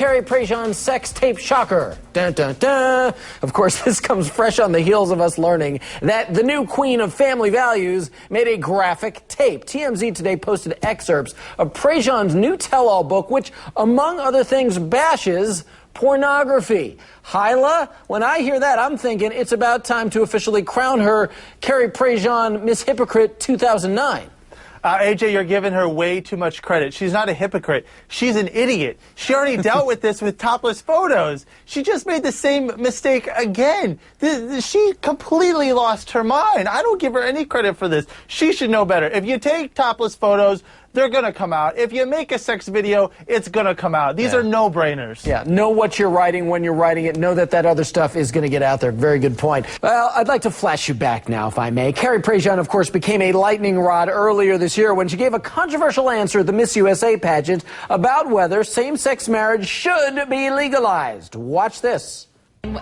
Carrie Prejean's sex tape shocker. Dun, dun, dun. Of course, this comes fresh on the heels of us learning that the new queen of family values made a graphic tape. TMZ today posted excerpts of Prejean's new tell-all book, which, among other things, bashes pornography. Hyla, when I hear that, I'm thinking it's about time to officially crown her Carrie Prejean Miss Hypocrite 2009. AJ, you're giving her way too much credit. She's not a hypocrite. She's an idiot. She already dealt with this with topless photos. She just made the same mistake again. She completely lost her mind. I don't give her any credit for this. She should know better. If you take topless photos, they're going to come out. If you make a sex video, it's going to come out. These are no-brainers. Yeah, know what you're writing when you're writing it. Know that that other stuff is going to get out there. Very good point. Well, I'd like to flash you back now, if I may. Carrie Prejean, of course, became a lightning rod earlier this year when she gave a controversial answer at the Miss USA pageant about whether same-sex marriage should be legalized. Watch this.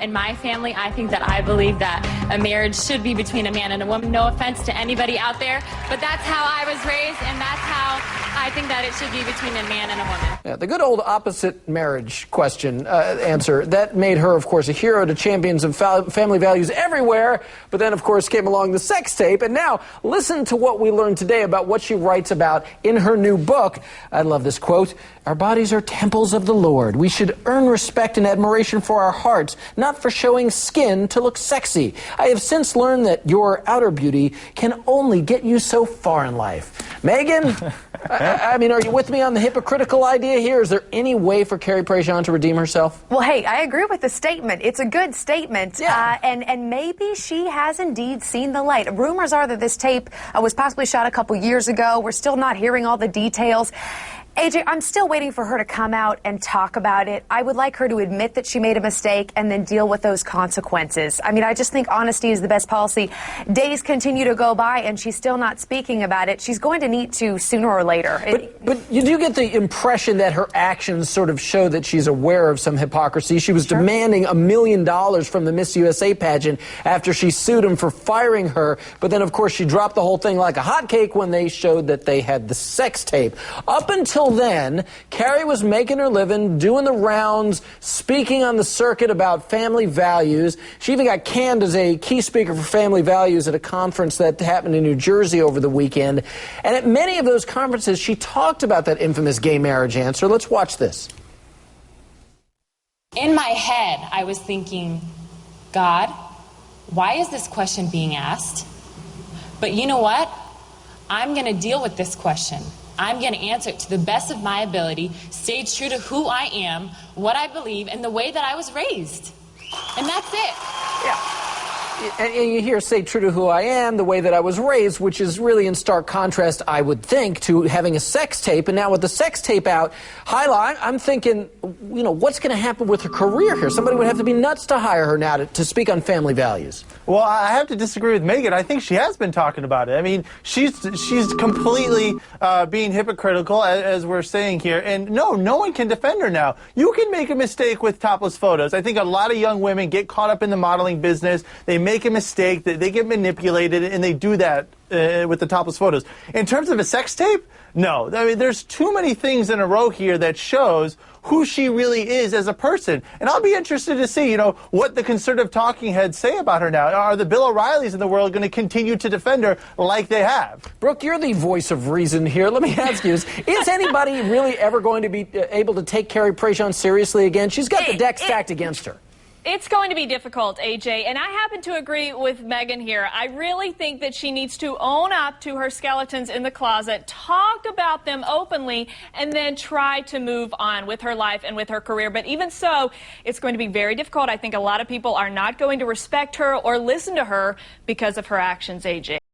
In my family, I think that I believe that a marriage should be between a man and a woman. No offense to anybody out there, but that's how I was raised, and that's how I think that it should be between a man and a woman. Yeah, the good old opposite marriage question answer, that made her, of course, a hero to champions of family values everywhere, but then, of course, came along the sex tape, and now listen to what we learned today about what she writes about in her new book. I love this quote. Our bodies are temples of the Lord. We should earn respect and admiration for our hearts, not for showing skin to look sexy. I have since learned that your outer beauty can only get you so far in life. Megan, I mean, are you with me on the hypocritical idea here? Is there any way for Carrie Prejean to redeem herself? Well, hey, I agree with the statement. It's a good statement. Yeah. And maybe she has indeed seen the light. Rumors are that this tape was possibly shot a couple years ago. We're still not hearing all the details. AJ, I'm still waiting for her to come out and talk about it. I would like her to admit that she made a mistake and then deal with those consequences. I mean, I just think honesty is the best policy. Days continue to go by and she's still not speaking about it. She's going to need to sooner or later. But you do get the impression that her actions sort of show that she's aware of some hypocrisy. She was demanding $1 million from the Miss USA pageant after she sued him for firing her. But then, of course, she dropped the whole thing like a hotcake when they showed that they had the sex tape. Up until then, Carrie was making her living, doing the rounds, speaking on the circuit about family values. She even got canned as a key speaker for family values at a conference that happened in New Jersey over the weekend. And at many of those conferences, she talked about that infamous gay marriage answer. Let's watch this. In my head, I was thinking, God, why is this question being asked? But you know what? I'm going to deal with this question. I'm going to answer it to the best of my ability, stay true to who I am, what I believe, and the way that I was raised. And that's it. Yeah. And you hear say true to who I am, the way that I was raised, which is really in stark contrast, I would think, to having a sex tape. And now with the sex tape out, Hyla, I'm thinking, you know, what's going to happen with her career here? Somebody would have to be nuts to hire her now to speak on family values. Well, I have to disagree with Megan. I think she has been talking about it. I mean, she's completely being hypocritical, as we're saying here. And no one can defend her now. You can make a mistake with topless photos. I think a lot of young women get caught up in the modeling business. They make a mistake, they get manipulated, and they do that with the topless photos. In terms of a sex tape, no. I mean, there's too many things in a row here that shows who she really is as a person. And I'll be interested to see, you know, what the conservative talking heads say about her now. Are the Bill O'Reillys in the world going to continue to defend her like they have? Brooke, you're the voice of reason here. Let me ask you, is anybody really ever going to be able to take Carrie Prejean seriously again? She's got the deck stacked against her. It's going to be difficult, AJ, and I happen to agree with Megan here. I really think that she needs to own up to her skeletons in the closet, talk about them openly, and then try to move on with her life and with her career. But even so, it's going to be very difficult. I think a lot of people are not going to respect her or listen to her because of her actions, AJ.